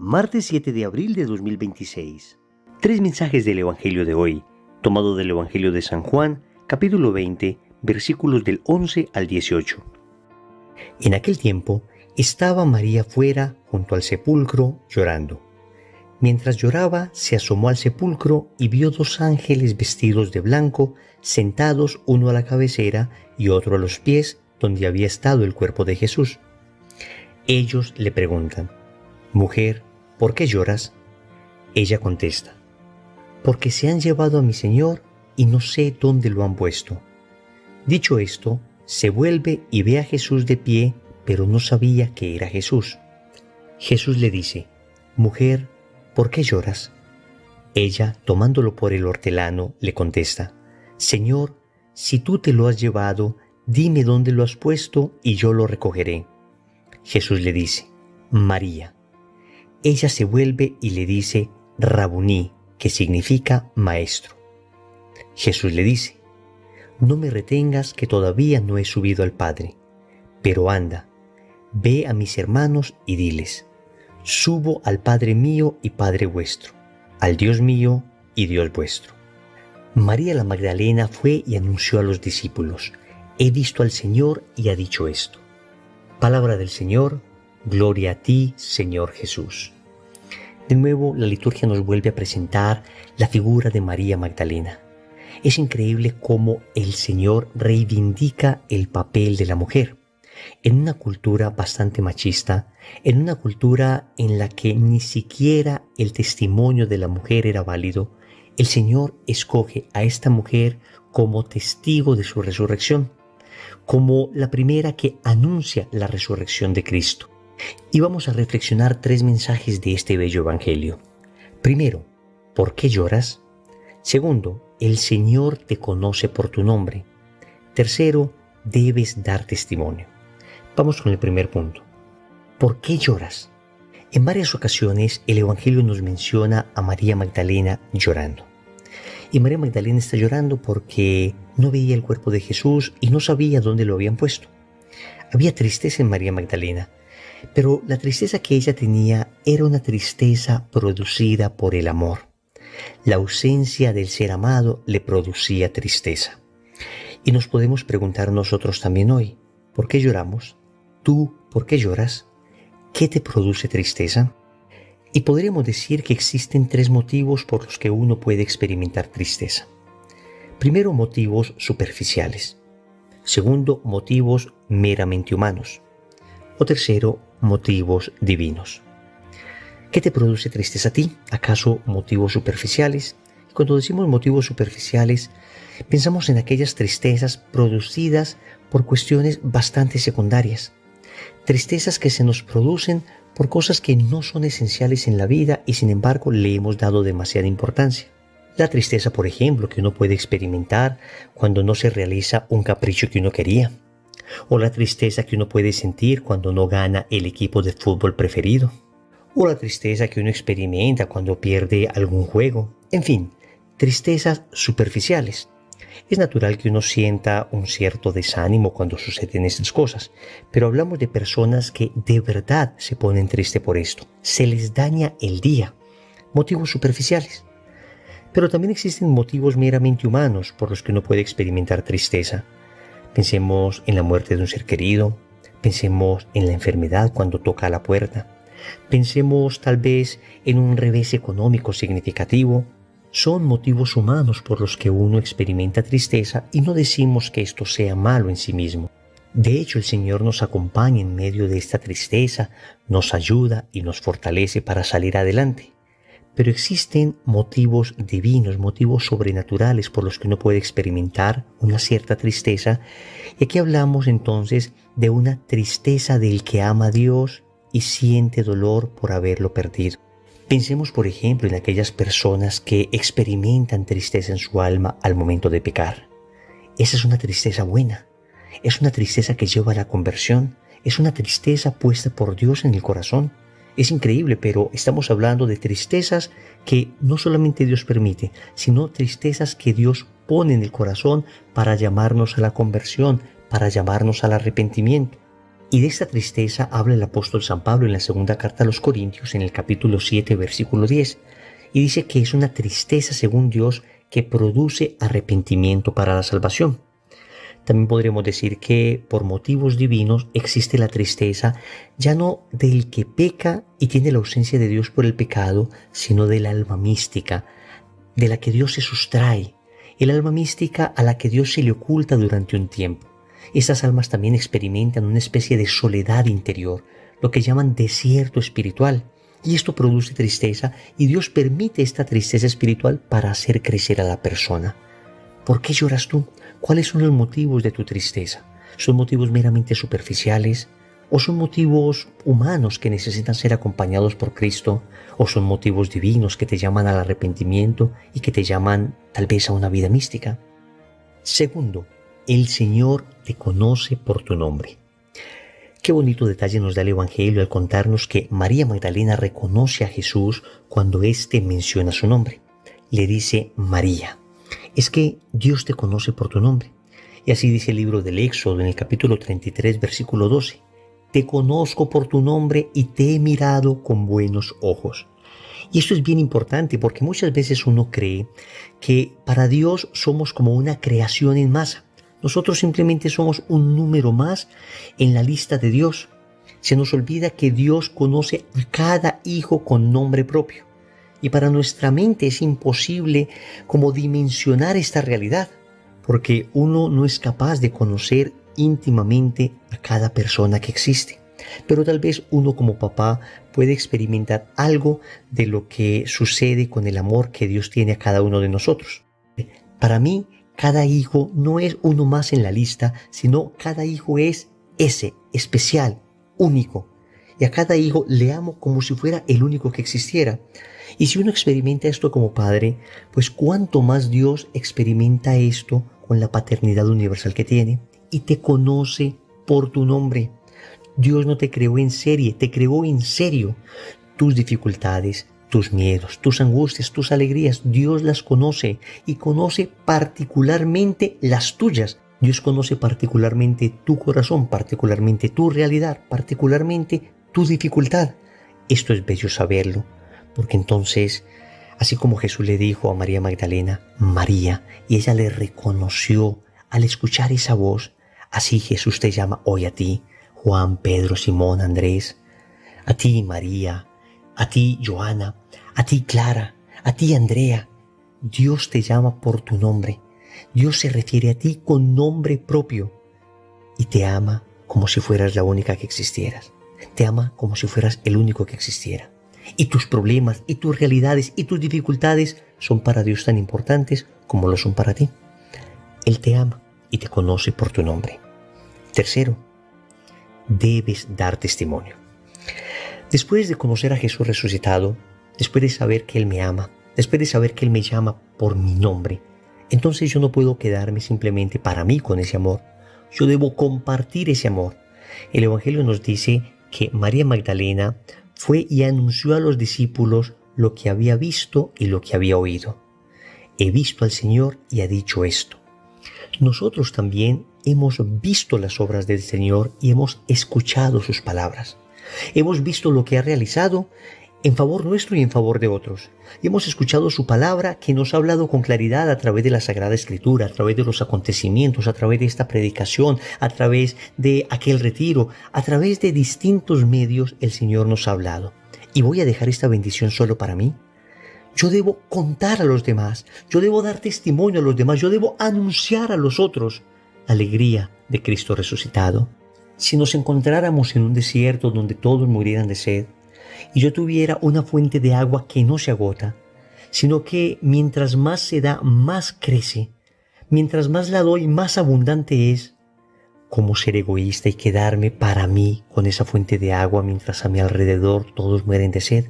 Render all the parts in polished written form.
martes 7 de abril de 2026. Tres mensajes del Evangelio de hoy, tomado del Evangelio de San Juan, capítulo 20, versículos del 11 al 18. En aquel tiempo estaba María fuera junto al sepulcro llorando. Mientras lloraba, se asomó al sepulcro y vio dos ángeles vestidos de blanco, sentados uno a la cabecera y otro a los pies, donde había estado el cuerpo de Jesús. Ellos le preguntan: «Mujer, ¿por qué lloras?». Ella contesta: «Porque se han llevado a mi Señor y no sé dónde lo han puesto». Dicho esto, se vuelve y ve a Jesús de pie, pero no sabía que era Jesús. Jesús le dice: «Mujer, ¿por qué lloras?». Ella, tomándolo por el hortelano, le contesta: «Señor, si tú te lo has llevado, dime dónde lo has puesto y yo lo recogeré». Jesús le dice: «María». Ella se vuelve y le dice: «Rabuní», que significa maestro. Jesús le dice: «No me retengas, que todavía no he subido al Padre, pero anda, ve a mis hermanos y diles: subo al Padre mío y Padre vuestro, al Dios mío y Dios vuestro». María la Magdalena fue y anunció a los discípulos: «He visto al Señor y ha dicho esto». Palabra del Señor. Gloria a ti, Señor Jesús. De nuevo, la liturgia nos vuelve a presentar la figura de María Magdalena. Es increíble cómo el Señor reivindica el papel de la mujer. En una cultura bastante machista, en una cultura en la que ni siquiera el testimonio de la mujer era válido, el Señor escoge a esta mujer como testigo de su resurrección, como la primera que anuncia la resurrección de Cristo. Y vamos a reflexionar tres mensajes de este bello Evangelio. Primero, ¿por qué lloras? Segundo, el Señor te conoce por tu nombre. Tercero, debes dar testimonio. Vamos con el primer punto. ¿Por qué lloras? En varias ocasiones el Evangelio nos menciona a María Magdalena llorando. Y María Magdalena está llorando porque no veía el cuerpo de Jesús y no sabía dónde lo habían puesto. Había tristeza en María Magdalena, pero la tristeza que ella tenía era una tristeza producida por el amor. La ausencia del ser amado le producía tristeza. Y nos podemos preguntar nosotros también hoy: ¿por qué lloramos? ¿Tú por qué lloras? ¿Qué te produce tristeza? Y podríamos decir que existen tres motivos por los que uno puede experimentar tristeza. Primero, motivos superficiales. Segundo, motivos meramente humanos. O tercero, motivos divinos. ¿Qué te produce tristeza a ti? ¿Acaso motivos superficiales? Cuando decimos motivos superficiales, pensamos en aquellas tristezas producidas por cuestiones bastante secundarias. Tristezas que se nos producen por cosas que no son esenciales en la vida y sin embargo le hemos dado demasiada importancia. La tristeza, por ejemplo, que uno puede experimentar cuando no se realiza un capricho que uno quería. O la tristeza que uno puede sentir cuando no gana el equipo de fútbol preferido. O la tristeza que uno experimenta cuando pierde algún juego. En fin, tristezas superficiales. Es natural que uno sienta un cierto desánimo cuando suceden estas cosas, pero hablamos de personas que de verdad se ponen tristes por esto. Se les daña el día. Motivos superficiales. Pero también existen motivos meramente humanos por los que uno puede experimentar tristeza. Pensemos en la muerte de un ser querido, pensemos en la enfermedad cuando toca a la puerta, pensemos tal vez en un revés económico significativo. Son motivos humanos por los que uno experimenta tristeza y no decimos que esto sea malo en sí mismo. De hecho, el Señor nos acompaña en medio de esta tristeza, nos ayuda y nos fortalece para salir adelante. Pero existen motivos divinos, motivos sobrenaturales por los que uno puede experimentar una cierta tristeza. Y aquí hablamos entonces de una tristeza del que ama a Dios y siente dolor por haberlo perdido. Pensemos, por ejemplo, en aquellas personas que experimentan tristeza en su alma al momento de pecar. Esa es una tristeza buena. Es una tristeza que lleva a la conversión. Es una tristeza puesta por Dios en el corazón. Es increíble, pero estamos hablando de tristezas que no solamente Dios permite, sino tristezas que Dios pone en el corazón para llamarnos a la conversión, para llamarnos al arrepentimiento. Y de esta tristeza habla el apóstol San Pablo en la segunda carta a los Corintios, en el capítulo 7, versículo 10. Y dice que es una tristeza según Dios que produce arrepentimiento para la salvación. También podremos decir que por motivos divinos existe la tristeza ya no del que peca y tiene la ausencia de Dios por el pecado, sino del alma mística, de la que Dios se sustrae, el alma mística a la que Dios se le oculta durante un tiempo. Estas almas también experimentan una especie de soledad interior, lo que llaman desierto espiritual, y esto produce tristeza, y Dios permite esta tristeza espiritual para hacer crecer a la persona. ¿Por qué lloras tú? ¿Cuáles son los motivos de tu tristeza? ¿Son motivos meramente superficiales? ¿O son motivos humanos que necesitan ser acompañados por Cristo? ¿O son motivos divinos que te llaman al arrepentimiento y que te llaman tal vez a una vida mística? Segundo, el Señor te conoce por tu nombre. Qué bonito detalle nos da el Evangelio al contarnos que María Magdalena reconoce a Jesús cuando éste menciona su nombre. Le dice María. Es que Dios te conoce por tu nombre. Y así dice el libro del Éxodo en el capítulo 33, versículo 12. Te conozco por tu nombre y te he mirado con buenos ojos. Y esto es bien importante porque muchas veces uno cree que para Dios somos como una creación en masa. Nosotros simplemente somos un número más en la lista de Dios. Se nos olvida que Dios conoce a cada hijo con nombre propio. Y para nuestra mente es imposible como dimensionar esta realidad, porque uno no es capaz de conocer íntimamente a cada persona que existe. Pero tal vez uno como papá puede experimentar algo de lo que sucede con el amor que Dios tiene a cada uno de nosotros. Para mí, cada hijo no es uno más en la lista, sino cada hijo es ese, especial, único. Y a cada hijo le amo como si fuera el único que existiera. Y si uno experimenta esto como padre, pues cuánto más Dios experimenta esto con la paternidad universal que tiene y te conoce por tu nombre. Dios no te creó en serie, te creó en serio. Tus dificultades, tus miedos, tus angustias, tus alegrías, Dios las conoce y conoce particularmente las tuyas. Dios conoce particularmente tu corazón, particularmente tu realidad, particularmente tu dificultad. Esto es bello saberlo, porque entonces, así como Jesús le dijo a María Magdalena, María, y ella le reconoció al escuchar esa voz, así Jesús te llama hoy a ti, Juan, Pedro, Simón, Andrés, a ti María, a ti Joana, a ti Clara, a ti Andrea. Dios te llama por tu nombre. Dios se refiere a ti con nombre propio y te ama como si fueras la única que existieras. Te ama como si fueras el único que existiera. Y tus problemas, y tus realidades, y tus dificultades son para Dios tan importantes como lo son para ti. Él te ama y te conoce por tu nombre. Tercero, debes dar testimonio. Después de conocer a Jesús resucitado, después de saber que Él me ama, después de saber que Él me llama por mi nombre, entonces yo no puedo quedarme simplemente para mí con ese amor. Yo debo compartir ese amor. El Evangelio nos dice que María Magdalena fue y anunció a los discípulos lo que había visto y lo que había oído. He visto al Señor y ha dicho esto. Nosotros también hemos visto las obras del Señor y hemos escuchado sus palabras. Hemos visto lo que ha realizado en favor nuestro y en favor de otros. Y hemos escuchado su palabra que nos ha hablado con claridad a través de la Sagrada Escritura, a través de los acontecimientos, a través de esta predicación, a través de aquel retiro, a través de distintos medios el Señor nos ha hablado. ¿Y voy a dejar esta bendición solo para mí? Yo debo contar a los demás, yo debo dar testimonio a los demás, yo debo anunciar a los otros la alegría de Cristo resucitado. Si nos encontráramos en un desierto donde todos murieran de sed, y yo tuviera una fuente de agua que no se agota, sino que mientras más se da, más crece, mientras más la doy, más abundante es, ¿cómo ser egoísta y quedarme para mí con esa fuente de agua mientras a mi alrededor todos mueren de sed?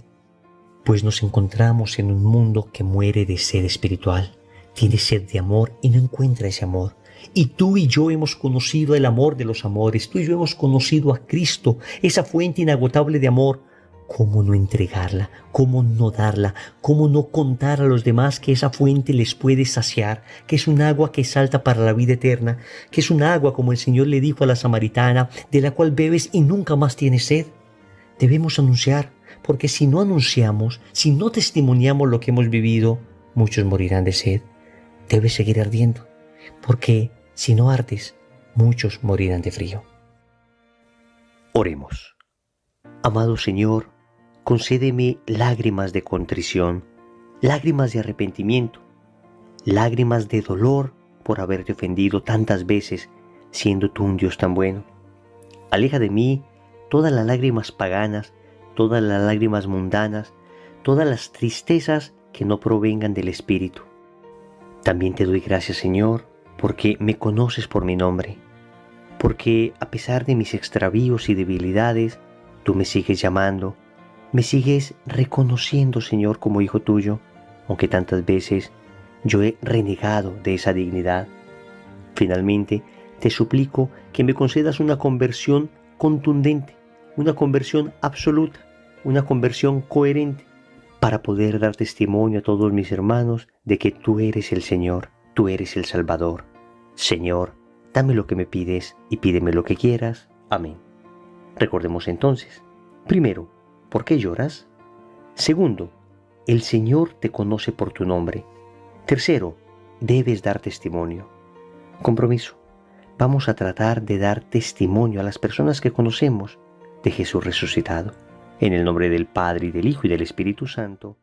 Pues nos encontramos en un mundo que muere de sed espiritual, tiene sed de amor y no encuentra ese amor. Y tú y yo hemos conocido el amor de los amores, tú y yo hemos conocido a Cristo, esa fuente inagotable de amor. ¿cómo no entregarla? ¿Cómo no darla? ¿Cómo no contar a los demás que esa fuente les puede saciar? Que es un agua que salta para la vida eterna, que es un agua, como el Señor le dijo a la samaritana, de la cual bebes y nunca más tienes sed. Debemos anunciar, porque si no anunciamos, si no testimoniamos lo que hemos vivido, muchos morirán de sed. Debes seguir ardiendo, porque si no ardes, muchos morirán de frío. Oremos. Amado Señor, concédeme lágrimas de contrición, lágrimas de arrepentimiento, lágrimas de dolor por haberte ofendido tantas veces, siendo tú un Dios tan bueno. Aleja de mí todas las lágrimas paganas, todas las lágrimas mundanas, todas las tristezas que no provengan del Espíritu. También te doy gracias, Señor, porque me conoces por mi nombre, porque a pesar de mis extravíos y debilidades, tú me sigues llamando, me sigues reconociendo, Señor, como hijo tuyo, aunque tantas veces yo he renegado de esa dignidad. Finalmente, te suplico que me concedas una conversión contundente, una conversión absoluta, una conversión coherente, para poder dar testimonio a todos mis hermanos de que tú eres el Señor, tú eres el Salvador. Señor, dame lo que me pides y pídeme lo que quieras. Amén. Recordemos entonces, primero, ¿por qué lloras? Segundo, el Señor te conoce por tu nombre. Tercero, debes dar testimonio. Compromiso. Vamos a tratar de dar testimonio a las personas que conocemos de Jesús resucitado. En el nombre del Padre, y del Hijo, y del Espíritu Santo.